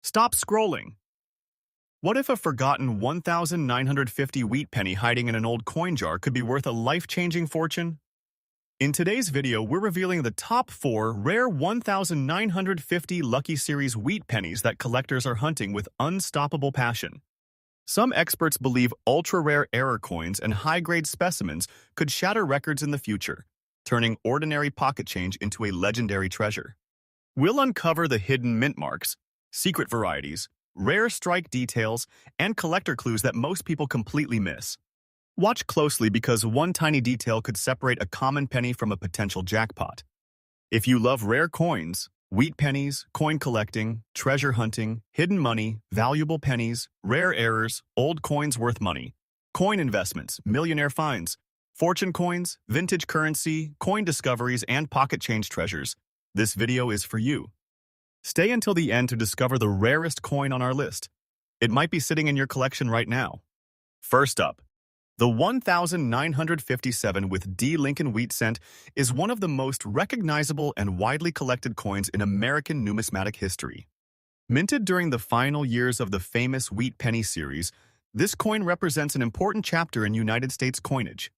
Stop scrolling. What if a forgotten 1,950 wheat penny hiding in an old coin jar could be worth a life-changing fortune? In today's video, we're revealing the top 4 rare 1,950 Lucky Series wheat pennies that collectors are hunting with unstoppable passion. Some experts believe ultra-rare error coins and high-grade specimens could shatter records in the future, turning ordinary pocket change into a legendary treasure. We'll uncover the hidden mint marks, secret varieties, rare strike details, and collector clues that most people completely miss. Watch closely because one tiny detail could separate a common penny from a potential jackpot. If you love rare coins, wheat pennies, coin collecting, treasure hunting, hidden money, valuable pennies, rare errors, old coins worth money, coin investments, millionaire finds, fortune coins, vintage currency, coin discoveries, and pocket change treasures, this video is for you. Stay until the end to discover the rarest coin on our list. It might be sitting in your collection right now. First up, the 1,957 with D. Lincoln wheat cent is one of the most recognizable and widely collected coins in American numismatic history. Minted during the final years of the famous Wheat Penny series, this coin represents an important chapter in United States coinage.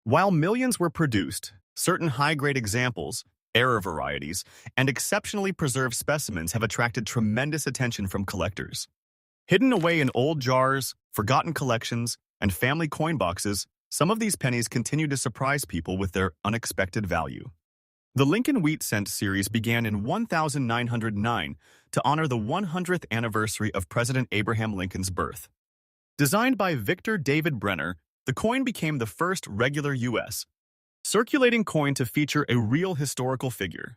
While millions were produced, certain high-grade examples, error varieties, and exceptionally preserved specimens have attracted tremendous attention from collectors. Hidden away in old jars, forgotten collections, and family coin boxes, some of these pennies continue to surprise people with their unexpected value. The Lincoln Wheat Cent series began in 1909 to honor the 100th anniversary of President Abraham Lincoln's birth. Designed by Victor David Brenner, the coin became the first regular U.S. circulating coin to feature a real historical figure.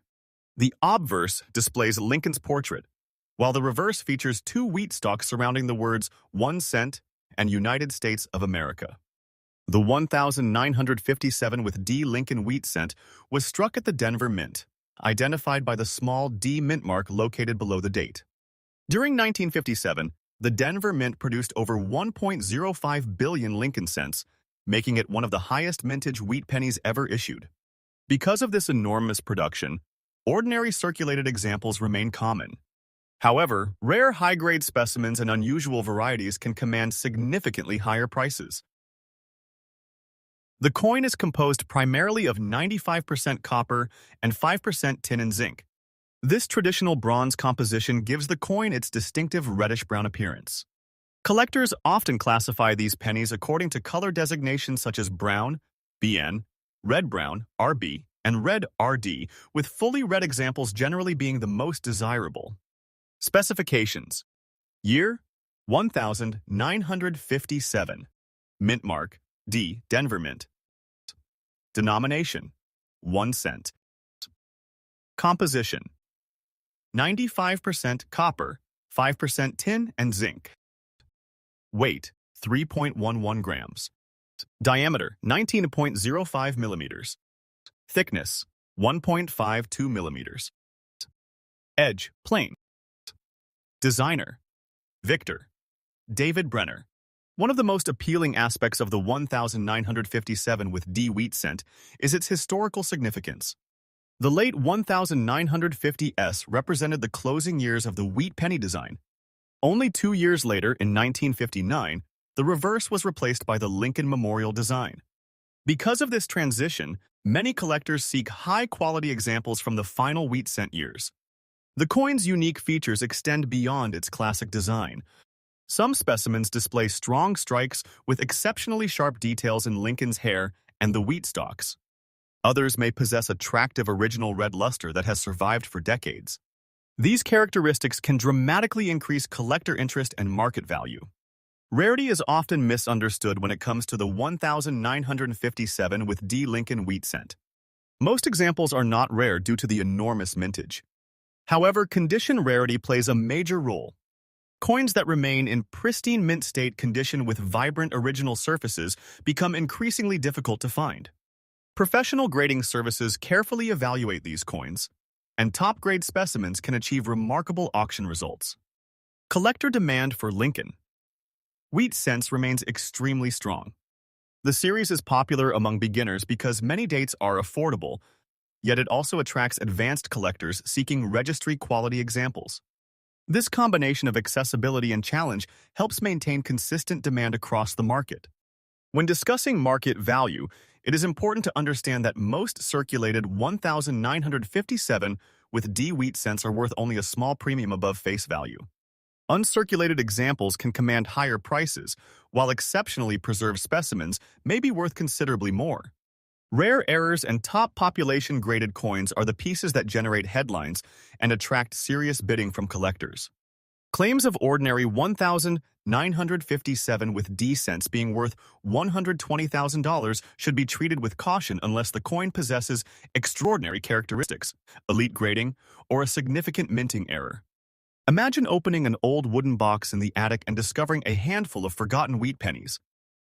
The obverse displays Lincoln's portrait, while the reverse features 2 wheat stalks surrounding the words 1 cent and United States of America. The 1,957 with D. Lincoln wheat cent was struck at the Denver Mint, identified by the small D mint mark located below the date. During 1957, the Denver Mint produced over 1.05 billion Lincoln cents, making it one of the highest mintage wheat pennies ever issued. Because of this enormous production, ordinary circulated examples remain common. However, rare high-grade specimens and unusual varieties can command significantly higher prices. The coin is composed primarily of 95% copper and 5% tin and zinc. This traditional bronze composition gives the coin its distinctive reddish-brown appearance. Collectors often classify these pennies according to color designations such as brown, BN, red-brown, RB, and red RD, with fully red examples generally being the most desirable. Specifications: year, 1957. Mint mark, D, Denver Mint. Denomination, 1 cent. Composition, 95% copper, 5% tin and zinc. Weight, 3.11 grams. Diameter, 19.05 millimeters. Thickness, 1.52 millimeters. Edge, plain. Designer, Victor David Brenner. One of the most appealing aspects of the 1,957 with D wheat cent is its historical significance. The late 1,950s represented the closing years of the wheat penny design. Only 2 years later, in 1959, the reverse was replaced by the Lincoln Memorial design. Because of this transition, many collectors seek high-quality examples from the final wheat cent years. The coin's unique features extend beyond its classic design. Some specimens display strong strikes with exceptionally sharp details in Lincoln's hair and the wheat stalks. Others may possess attractive original red luster that has survived for decades. These characteristics can dramatically increase collector interest and market value. Rarity is often misunderstood when it comes to the 1,957 with D. Lincoln wheat cent. Most examples are not rare due to the enormous mintage. However, condition rarity plays a major role. Coins that remain in pristine mint state condition with vibrant original surfaces become increasingly difficult to find. Professional grading services carefully evaluate these coins, and top-grade specimens can achieve remarkable auction results. Collector demand for Lincoln wheat cents remains extremely strong. The series is popular among beginners because many dates are affordable, yet it also attracts advanced collectors seeking registry-quality examples. This combination of accessibility and challenge helps maintain consistent demand across the market. When discussing market value, it is important to understand that most circulated 1,957 with D wheat cents are worth only a small premium above face value. Uncirculated examples can command higher prices, while exceptionally preserved specimens may be worth considerably more. Rare errors and top population-graded coins are the pieces that generate headlines and attract serious bidding from collectors. Claims of ordinary 1,957 with D cents being worth $120,000 should be treated with caution unless the coin possesses extraordinary characteristics, elite grading, or a significant minting error. Imagine opening an old wooden box in the attic and discovering a handful of forgotten wheat pennies.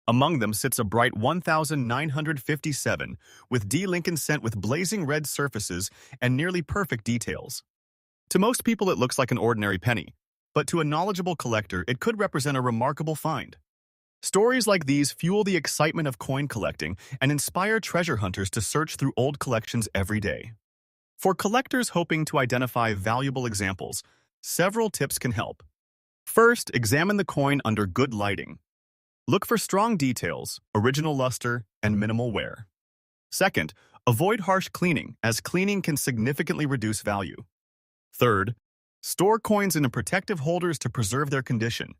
Among them sits a bright 1,957 with D Lincoln cent with blazing red surfaces and nearly perfect details. To most people it looks like an ordinary penny, but to a knowledgeable collector it could represent a remarkable find. Stories like these fuel the excitement of coin collecting and inspire treasure hunters to search through old collections every day. For collectors hoping to identify valuable examples, several tips can help. First, examine the coin under good lighting. Look for strong details, original luster, and minimal wear. Second, avoid harsh cleaning, as cleaning can significantly reduce value. Third, store coins in protective holders to preserve their condition.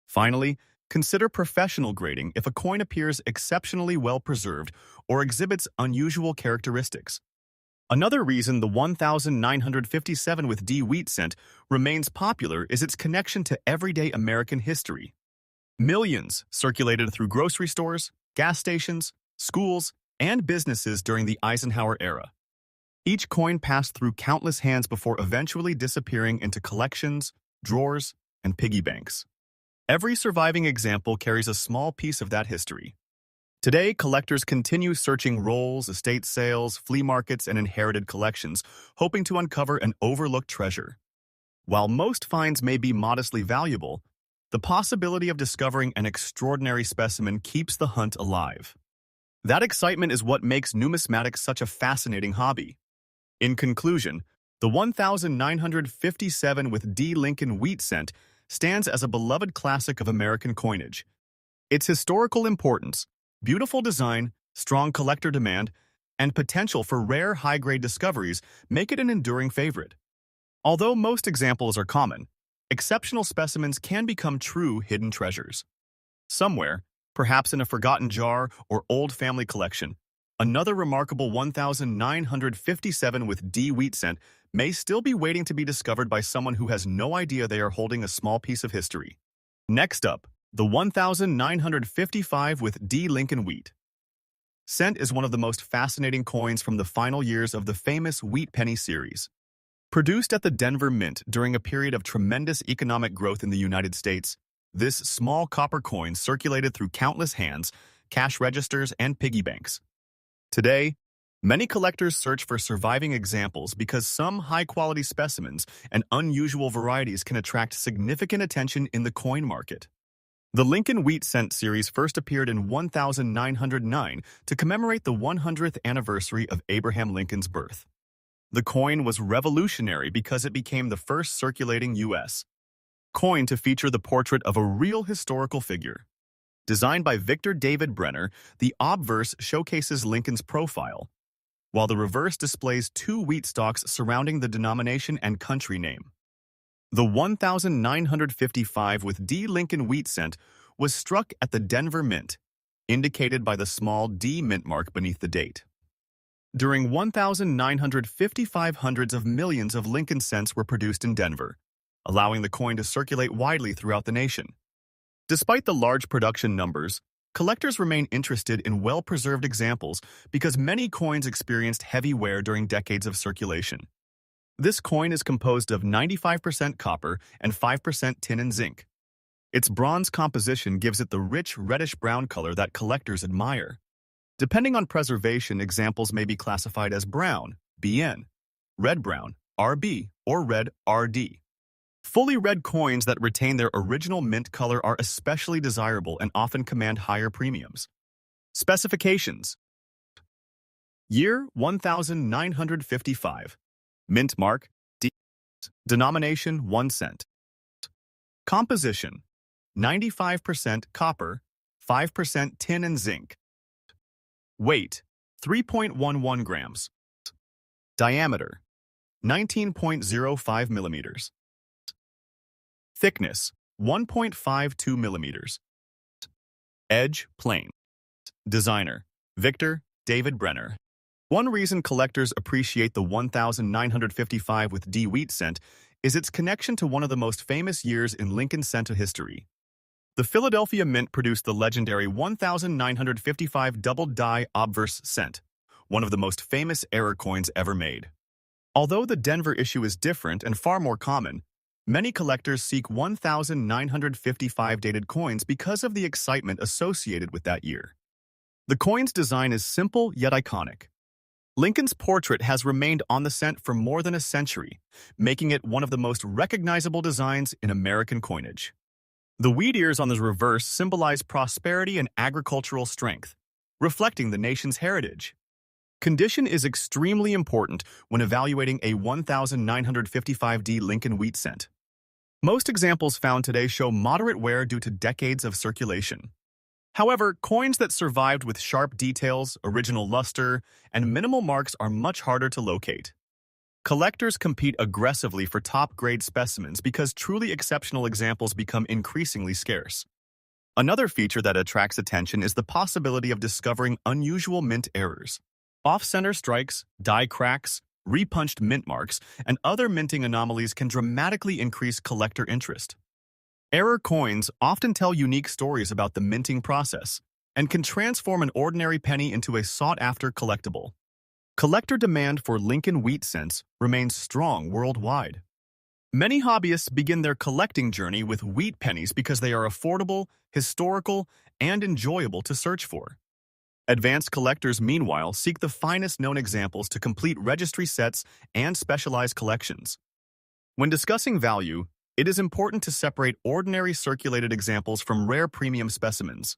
Finally, consider professional grading if a coin appears exceptionally well preserved or exhibits unusual characteristics. Another reason the 1,957 with D wheat cent remains popular is its connection to everyday American history. Millions circulated through grocery stores, gas stations, schools, and businesses during the Eisenhower era. Each coin passed through countless hands before eventually disappearing into collections, drawers, and piggy banks. Every surviving example carries a small piece of that history. Today, collectors continue searching rolls, estate sales, flea markets, and inherited collections, hoping to uncover an overlooked treasure. While most finds may be modestly valuable, the possibility of discovering an extraordinary specimen keeps the hunt alive. That excitement is what makes numismatic such a fascinating hobby. In conclusion, the 1,957 with D Lincoln wheat cent stands as a beloved classic of American coinage. Its historical importance, beautiful design, strong collector demand, and potential for rare high-grade discoveries make it an enduring favorite. Although most examples are common, exceptional specimens can become true hidden treasures. Somewhere, perhaps in a forgotten jar or old family collection, another remarkable 1,957 with D wheat cent may still be waiting to be discovered by someone who has no idea they are holding a small piece of history. Next up, the 1,955 with D Lincoln wheat cent is one of the most fascinating coins from the final years of the famous Wheat Penny series. Produced at the Denver Mint during a period of tremendous economic growth in the United States, this small copper coin circulated through countless hands, cash registers, and piggy banks. Today, many collectors search for surviving examples because some high-quality specimens and unusual varieties can attract significant attention in the coin market. The Lincoln Wheat Cent series first appeared in 1909 to commemorate the 100th anniversary of Abraham Lincoln's birth. The coin was revolutionary because it became the first circulating U.S. coin to feature the portrait of a real historical figure. Designed by Victor David Brenner, the obverse showcases Lincoln's profile, while the reverse displays two wheat stalks surrounding the denomination and country name. The 1,955 with D Lincoln wheat cent was struck at the Denver Mint, indicated by the small D mint mark beneath the date. During 1,955 hundreds of millions of Lincoln cents were produced in Denver, allowing the coin to circulate widely throughout the nation. Despite the large production numbers, collectors remain interested in well-preserved examples because many coins experienced heavy wear during decades of circulation. This coin is composed of 95% copper and 5% tin and zinc. Its bronze composition gives it the rich reddish-brown color that collectors admire. Depending on preservation, examples may be classified as brown, BN, red-brown, RB, or red, RD. Fully red coins that retain their original mint color are especially desirable and often command higher premiums. Specifications: Year 1955. Mint mark D. Denomination 1 cent. Composition 95% copper, 5% tin and zinc. Weight 3.11 grams. Diameter 19.05 millimeters. Thickness 1.52 millimeters. Edge plain. Designer Victor David Brenner. One reason collectors appreciate the 1955 with D wheat cent is its connection to one of the most famous years in Lincoln cent history. The Philadelphia Mint produced the legendary 1955 double-die obverse cent, one of the most famous error coins ever made. Although the Denver issue is different and far more common, many collectors seek 1955 dated coins because of the excitement associated with that year. The coin's design is simple yet iconic. Lincoln's portrait has remained on the cent for more than a century, making it one of the most recognizable designs in American coinage. The wheat ears on the reverse symbolize prosperity and agricultural strength, reflecting the nation's heritage. Condition is extremely important when evaluating a 1955D Lincoln wheat cent. Most examples found today show moderate wear due to decades of circulation. However, coins that survived with sharp details, original luster, and minimal marks are much harder to locate. Collectors compete aggressively for top-grade specimens because truly exceptional examples become increasingly scarce. Another feature that attracts attention is the possibility of discovering unusual mint errors. Off-center strikes, die cracks, repunched mint marks, and other minting anomalies can dramatically increase collector interest. Error coins often tell unique stories about the minting process and can transform an ordinary penny into a sought-after collectible. Collector demand for Lincoln wheat cents remains strong worldwide. Many hobbyists begin their collecting journey with wheat pennies because they are affordable, historical, and enjoyable to search for. Advanced collectors, meanwhile, seek the finest known examples to complete registry sets and specialized collections. When discussing value, it is important to separate ordinary circulated examples from rare premium specimens.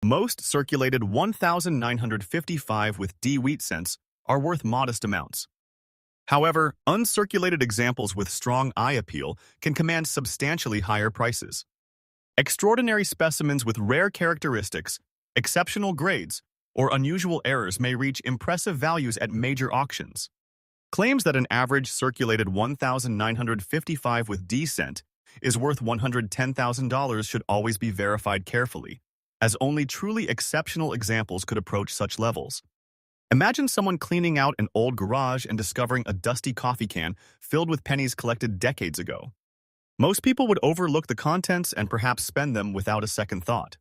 Most circulated 1955 with D wheat cents are worth modest amounts. However, uncirculated examples with strong eye appeal can command substantially higher prices. Extraordinary specimens with rare characteristics, exceptional grades, or unusual errors may reach impressive values at major auctions. Claims that an average circulated 1955 with D cent is worth $110,000 should always be verified carefully, as only truly exceptional examples could approach such levels. Imagine someone cleaning out an old garage and discovering a dusty coffee can filled with pennies collected decades ago. Most people would overlook the contents and perhaps spend them without a second thought.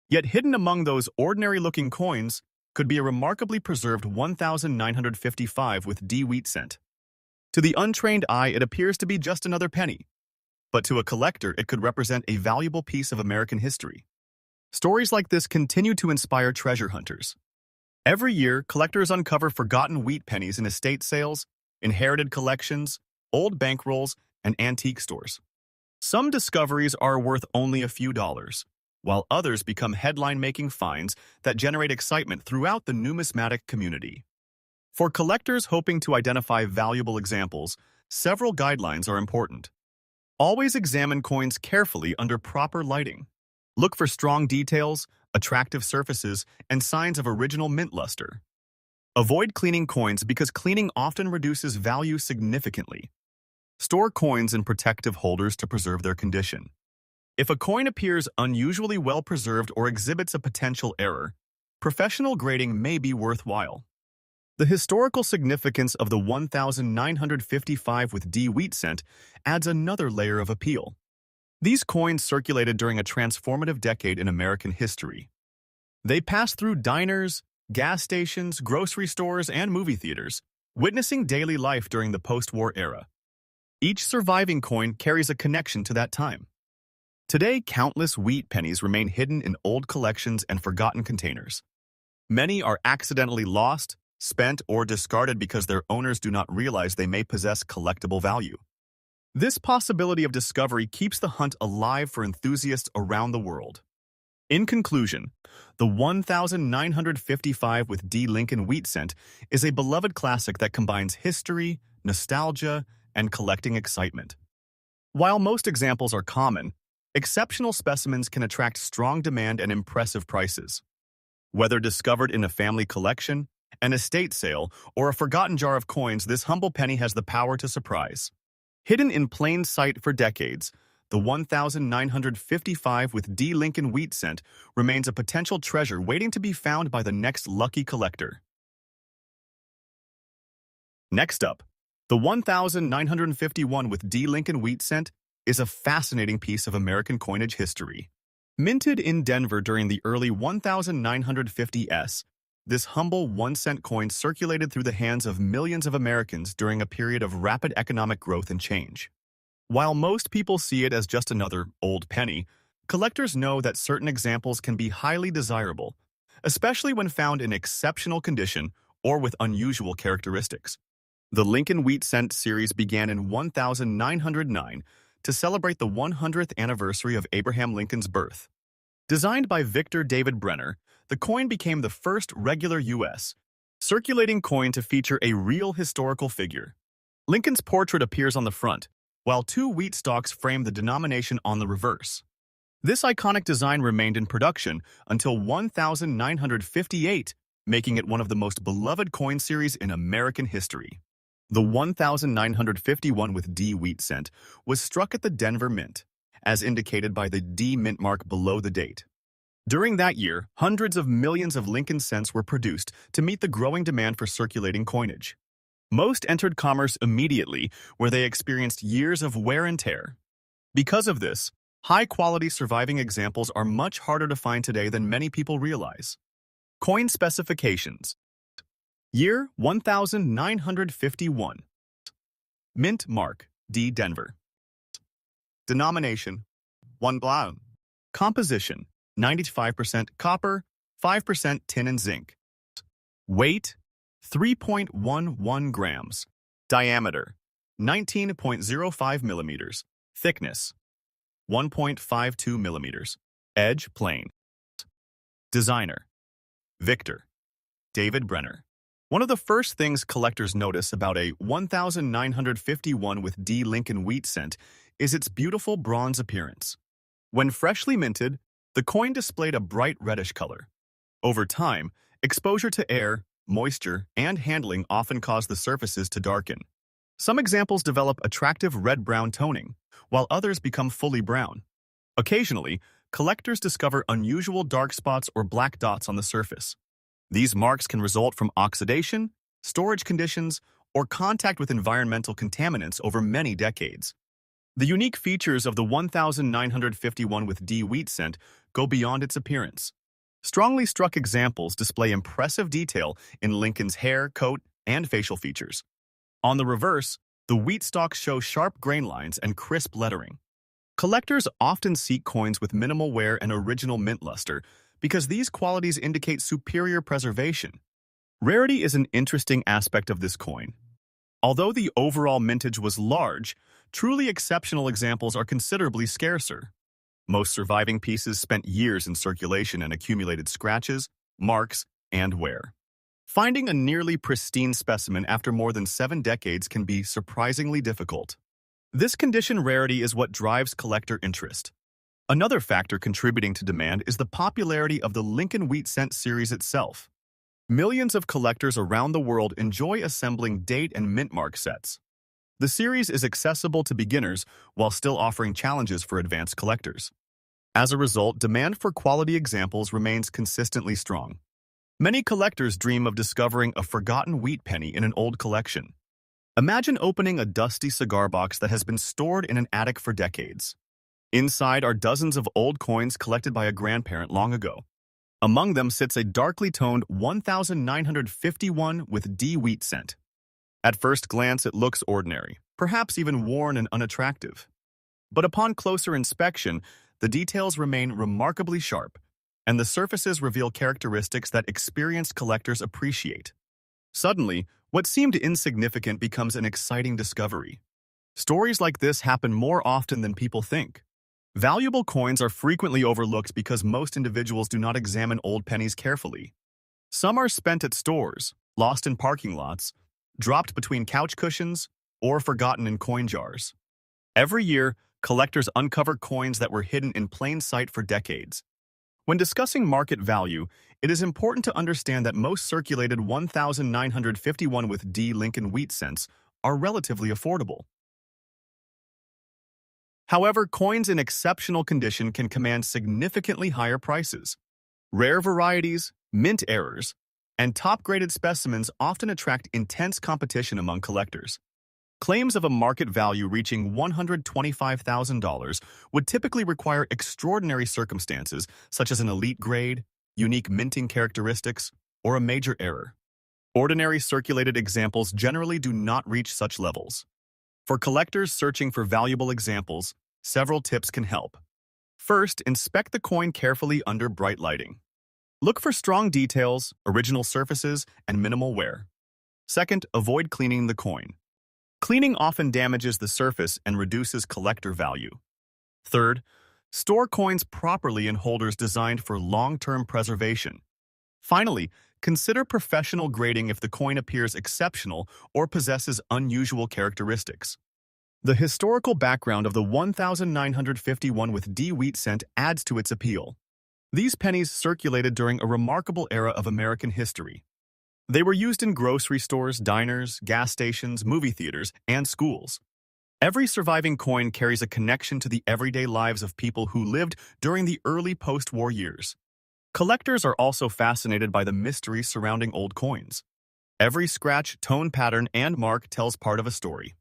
Yet hidden among those ordinary-looking coins could be a remarkably preserved 1955 with D wheat cent. To the untrained eye, it appears to be just another penny, but to a collector, it could represent a valuable piece of American history. Stories like this continue to inspire treasure hunters. Every year, collectors uncover forgotten wheat pennies in estate sales, inherited collections, old bankrolls, and antique stores. Some discoveries are worth only a few dollars, while others become headline-making finds that generate excitement throughout the numismatic community. For collectors hoping to identify valuable examples, several guidelines are important. Always examine coins carefully under proper lighting. Look for strong details, attractive surfaces, and signs of original mint luster. Avoid cleaning coins because cleaning often reduces value significantly. Store coins in protective holders to preserve their condition. If a coin appears unusually well preserved or exhibits a potential error, professional grading may be worthwhile. The historical significance of the 1955 with D wheat cent adds another layer of appeal. These coins circulated during a transformative decade in American history. They passed through diners, gas stations, grocery stores, and movie theaters, witnessing daily life during the post-war era. Each surviving coin carries a connection to that time. Today, countless wheat pennies remain hidden in old collections and forgotten containers. Many are accidentally lost, spent, or discarded because their owners do not realize they may possess collectible value. This possibility of discovery keeps the hunt alive for enthusiasts around the world. In conclusion, the 1955 with D Lincoln wheat cent is a beloved classic that combines history, nostalgia, and collecting excitement. While most examples are common, exceptional specimens can attract strong demand and impressive prices. Whether discovered in a family collection, an estate sale, or a forgotten jar of coins, this humble penny has the power to surprise. Hidden in plain sight for decades, the 1955 with D. Lincoln wheat cent remains a potential treasure waiting to be found by the next lucky collector. Next up, the 1951 with D. Lincoln wheat cent is a fascinating piece of American coinage history. Minted in Denver during the early 1950s, this humble 1-cent coin circulated through the hands of millions of Americans during a period of rapid economic growth and change. While most people see it as just another old penny, collectors know that certain examples can be highly desirable, especially when found in exceptional condition or with unusual characteristics. The Lincoln wheat cent series began in 1909 to celebrate the 100th anniversary of Abraham Lincoln's birth. Designed by Victor David Brenner, the coin became the first regular U.S. circulating coin to feature a real historical figure. Lincoln's portrait appears on the front, while 2 wheat stalks frame the denomination on the reverse. This iconic design remained in production until 1958, making it one of the most beloved coin series in American history. The 1951 with D wheat cent was struck at the Denver Mint, as indicated by the D mint mark below the date. During that year, hundreds of millions of Lincoln cents were produced to meet the growing demand for circulating coinage. Most entered commerce immediately, where they experienced years of wear and tear. Because of this, high-quality surviving examples are much harder to find today than many people realize. Coin specifications. Year 1951. Mint mark, D Denver. Denomination, 1 blau. Composition, 95% copper, 5% tin and zinc. Weight, 3.11 grams. Diameter, 19.05 millimeters. Thickness, 1.52 millimeters. Edge, plain. Designer, Victor David Brenner. One of the first things collectors notice about a 1951 with D. Lincoln wheat cent is its beautiful bronze appearance. When freshly minted, the coin displayed a bright reddish color. Over time, exposure to air, moisture, and handling often cause the surfaces to darken. Some examples develop attractive red-brown toning, while others become fully brown. Occasionally, collectors discover unusual dark spots or black dots on the surface. These marks can result from oxidation, storage conditions, or contact with environmental contaminants over many decades. The unique features of the 1951 with D wheat cent go beyond its appearance. Strongly struck examples display impressive detail in Lincoln's hair, coat, and facial features. On the reverse, the wheat stalks show sharp grain lines and crisp lettering. Collectors often seek coins with minimal wear and original mint luster because these qualities indicate superior preservation. Rarity is an interesting aspect of this coin. Although the overall mintage was large, truly exceptional examples are considerably scarcer. Most surviving pieces spent years in circulation and accumulated scratches, marks, and wear. Finding a nearly pristine specimen after more than 7 decades can be surprisingly difficult. This condition rarity is what drives collector interest. Another factor contributing to demand is the popularity of the Lincoln wheat cent series itself. Millions of collectors around the world enjoy assembling date and mint mark sets. The series is accessible to beginners while still offering challenges for advanced collectors. As a result, demand for quality examples remains consistently strong. Many collectors dream of discovering a forgotten wheat penny in an old collection. Imagine opening a dusty cigar box that has been stored in an attic for decades. Inside are dozens of old coins collected by a grandparent long ago. Among them sits a darkly toned 1951 with D wheat cent. At first glance, it looks ordinary, perhaps even worn and unattractive. But upon closer inspection, the details remain remarkably sharp, and the surfaces reveal characteristics that experienced collectors appreciate. Suddenly, what seemed insignificant becomes an exciting discovery. Stories like this happen more often than people think. Valuable coins are frequently overlooked because most individuals do not examine old pennies carefully. Some are spent at stores, lost in parking lots, dropped between couch cushions, or forgotten in coin jars. Every year, collectors uncover coins that were hidden in plain sight for decades. When discussing market value, it is important to understand that most circulated 1951 with D Lincoln wheat cents are relatively affordable. However, coins in exceptional condition can command significantly higher prices. Rare varieties, mint errors, and top-graded specimens often attract intense competition among collectors. Claims of a market value reaching $125,000 would typically require extraordinary circumstances, such as an elite grade, unique minting characteristics, or a major error. Ordinary circulated examples generally do not reach such levels. For collectors searching for valuable examples, several tips can help. First, inspect the coin carefully under bright lighting. Look for strong details, original surfaces, and minimal wear. Second, avoid cleaning the coin. Cleaning often damages the surface and reduces collector value. Third, store coins properly in holders designed for long-term preservation. Finally, consider professional grading if the coin appears exceptional or possesses unusual characteristics. The historical background of the 1951 with D wheat cent adds to its appeal. These pennies circulated during a remarkable era of American history. They were used in grocery stores, diners, gas stations, movie theaters, and schools. Every surviving coin carries a connection to the everyday lives of people who lived during the early post-war years. Collectors are also fascinated by the mystery surrounding old coins. Every scratch, tone pattern, and mark tells part of a story.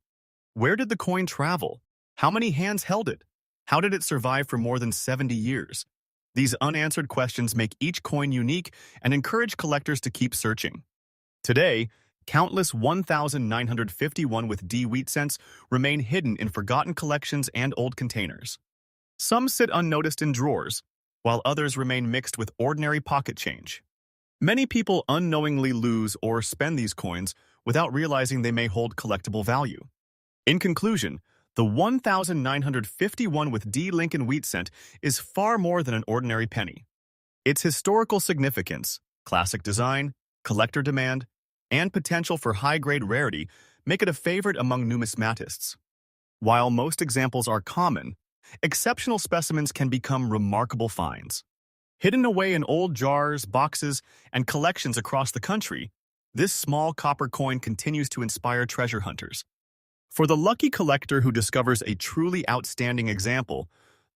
Where did the coin travel? How many hands held it? How did it survive for more than 70 years? These unanswered questions make each coin unique and encourage collectors to keep searching. Today, countless 1951 with D wheat cents remain hidden in forgotten collections and old containers. Some sit unnoticed in drawers, while others remain mixed with ordinary pocket change. Many people unknowingly lose or spend these coins without realizing they may hold collectible value. In conclusion, the 1951 with D Lincoln wheat cent is far more than an ordinary penny. Its historical significance, classic design, collector demand, and potential for high-grade rarity make it a favorite among numismatists. While most examples are common, exceptional specimens can become remarkable finds. Hidden away in old jars, boxes, and collections across the country, this small copper coin continues to inspire treasure hunters. For the lucky collector who discovers a truly outstanding example,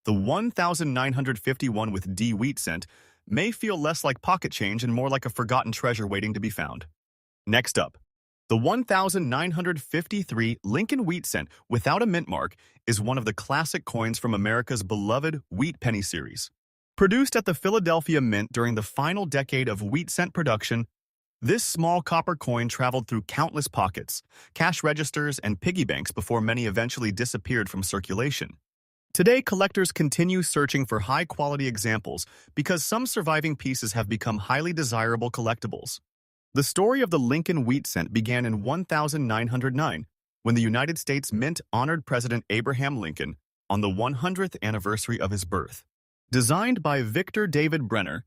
the 1951 with D wheat cent may feel less like pocket change and more like a forgotten treasure waiting to be found. Next up, the 1953 Lincoln wheat cent without a mint mark is one of the classic coins from America's beloved Wheat Penny series. Produced at the Philadelphia Mint during the final decade of wheat cent production, this small copper coin traveled through countless pockets, cash registers, and piggy banks before many eventually disappeared from circulation. Today, collectors continue searching for high-quality examples because some surviving pieces have become highly desirable collectibles. The story of the Lincoln wheat cent began in 1909, when the United States Mint honored President Abraham Lincoln on the 100th anniversary of his birth. Designed by Victor David Brenner,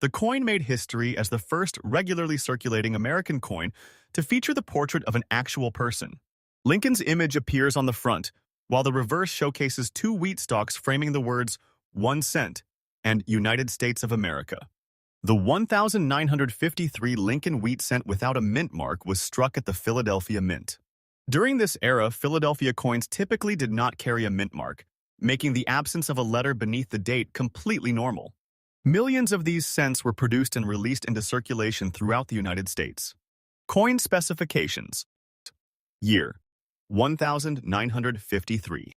the coin made history as the first regularly circulating American coin to feature the portrait of an actual person. Lincoln's image appears on the front, while the reverse showcases two wheat stalks framing the words 1 cent and United States of America. The 1953 Lincoln wheat cent without a mint mark was struck at the Philadelphia Mint. During this era, Philadelphia coins typically did not carry a mint mark, making the absence of a letter beneath the date completely normal. Millions of these cents were produced and released into circulation throughout the United States. Coin specifications. Year: 1953.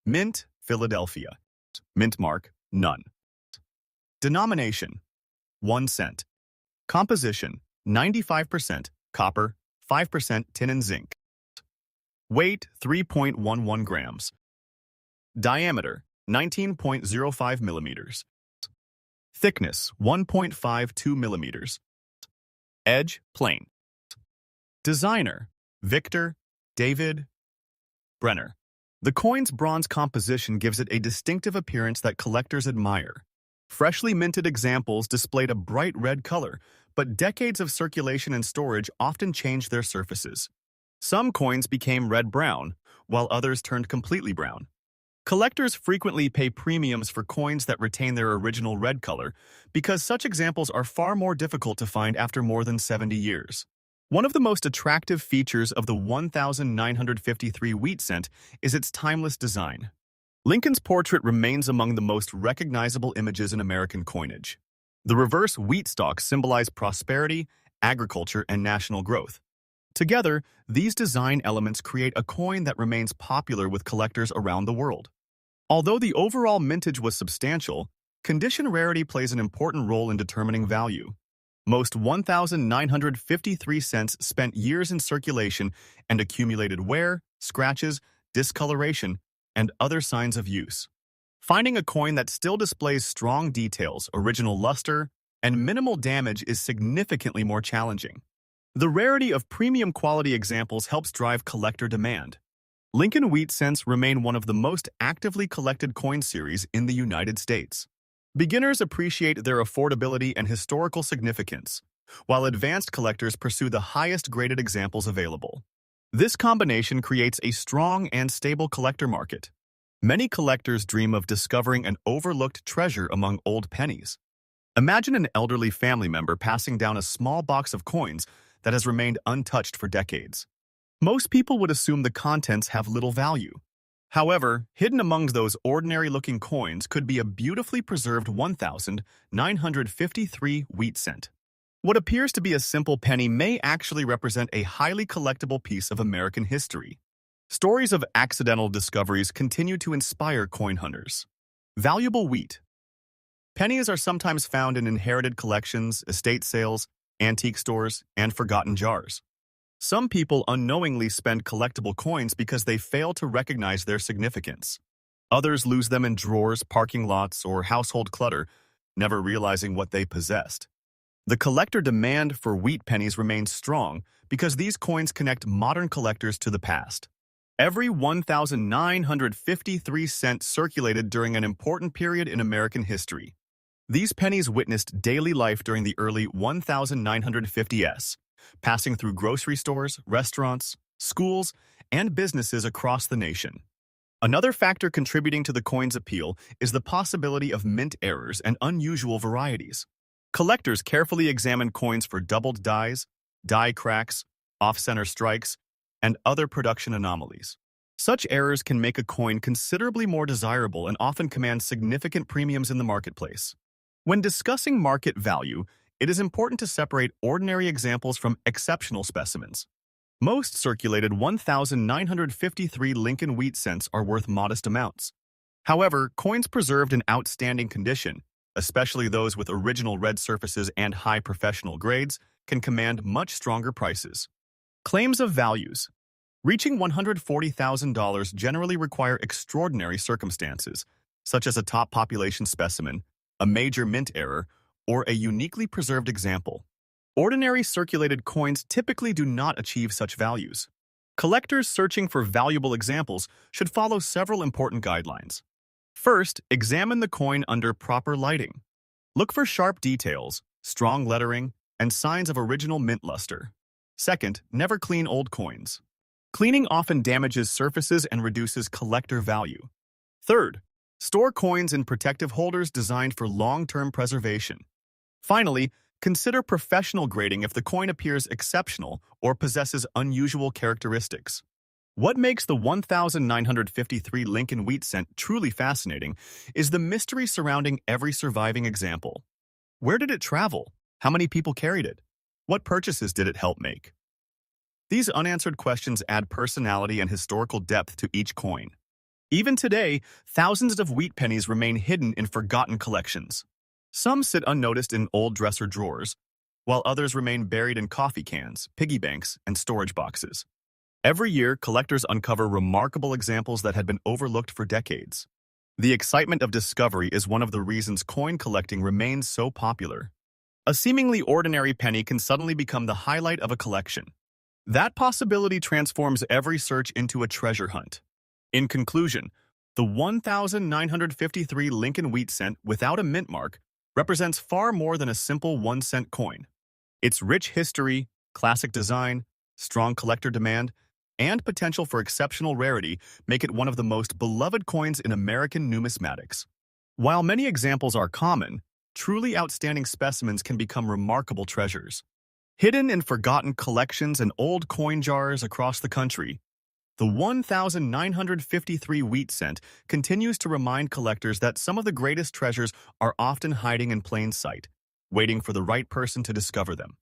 Mint, Philadelphia. Mint mark, none. Denomination: 1 cent. Composition: 95% copper, 5% tin and zinc. Weight: 3.11 grams. Diameter: 19.05 millimeters. Thickness: 1.52 millimeters. Edge: plain. Designer: Victor David Brenner. The coin's bronze composition gives it a distinctive appearance that collectors admire. Freshly minted examples displayed a bright red color, but decades of circulation and storage often changed their surfaces. Some coins became red-brown, while others turned completely brown. Collectors frequently pay premiums for coins that retain their original red color because such examples are far more difficult to find after more than 70 years. One of the most attractive features of the 1953 wheat cent is its timeless design. Lincoln's portrait remains among the most recognizable images in American coinage. The reverse wheat stalks symbolize prosperity, agriculture, and national growth. Together, these design elements create a coin that remains popular with collectors around the world. Although the overall mintage was substantial, condition rarity plays an important role in determining value. Most 1,953 cents spent years in circulation and accumulated wear, scratches, discoloration, and other signs of use. Finding a coin that still displays strong details, original luster, and minimal damage is significantly more challenging. The rarity of premium quality examples helps drive collector demand. Lincoln wheat cents remain one of the most actively collected coin series in the United States. Beginners appreciate their affordability and historical significance, while advanced collectors pursue the highest graded examples available. This combination creates a strong and stable collector market. Many collectors dream of discovering an overlooked treasure among old pennies. Imagine an elderly family member passing down a small box of coins that has remained untouched for decades. Most people would assume the contents have little value. However, hidden among those ordinary-looking coins could be a beautifully preserved 1953 wheat cent. What appears to be a simple penny may actually represent a highly collectible piece of American history. Stories of accidental discoveries continue to inspire coin hunters. Valuable wheat. Pennies are sometimes found in inherited collections, estate sales, antique stores, and forgotten jars. Some people unknowingly spend collectible coins because they fail to recognize their significance. Others lose them in drawers, parking lots, or household clutter, never realizing what they possessed. The collector demand for wheat pennies remains strong because these coins connect modern collectors to the past. Every 1,953 cents circulated during an important period in American history. These pennies witnessed daily life during the early 1950s, passing through grocery stores, restaurants, schools, and businesses across the nation. Another factor contributing to the coin's appeal is the possibility of mint errors and unusual varieties. Collectors carefully examine coins for doubled dies, die cracks, off-center strikes, and other production anomalies. Such errors can make a coin considerably more desirable and often command significant premiums in the marketplace. When discussing market value, it is important to separate ordinary examples from exceptional specimens. Most circulated 1,953 Lincoln wheat cents are worth modest amounts. However, coins preserved in outstanding condition, especially those with original red surfaces and high professional grades, can command much stronger prices. Claims of values. Reaching $140,000 generally require extraordinary circumstances, such as a top population specimen, a major mint error, or a uniquely preserved example. Ordinary circulated coins typically do not achieve such values. Collectors searching for valuable examples should follow several important guidelines. First, examine the coin under proper lighting. Look for sharp details, strong lettering, and signs of original mint luster. Second, never clean old coins. Cleaning often damages surfaces and reduces collector value. Third, store coins in protective holders designed for long-term preservation. Finally, consider professional grading if the coin appears exceptional or possesses unusual characteristics. What makes the 1953 Lincoln wheat cent truly fascinating is the mystery surrounding every surviving example. Where did it travel? How many people carried it? What purchases did it help make? These unanswered questions add personality and historical depth to each coin. Even today, thousands of wheat pennies remain hidden in forgotten collections. Some sit unnoticed in old dresser drawers, while others remain buried in coffee cans, piggy banks, and storage boxes. Every year, collectors uncover remarkable examples that had been overlooked for decades. The excitement of discovery is one of the reasons coin collecting remains so popular. A seemingly ordinary penny can suddenly become the highlight of a collection. That possibility transforms every search into a treasure hunt. In conclusion, the 1953 Lincoln wheat cent without a mint mark represents far more than a simple 1-cent coin. Its rich history, classic design, strong collector demand, and potential for exceptional rarity make it one of the most beloved coins in American numismatics. While many examples are common, truly outstanding specimens can become remarkable treasures. Hidden in forgotten collections and old coin jars across the country, the 1953 wheat cent continues to remind collectors that some of the greatest treasures are often hiding in plain sight, waiting for the right person to discover them.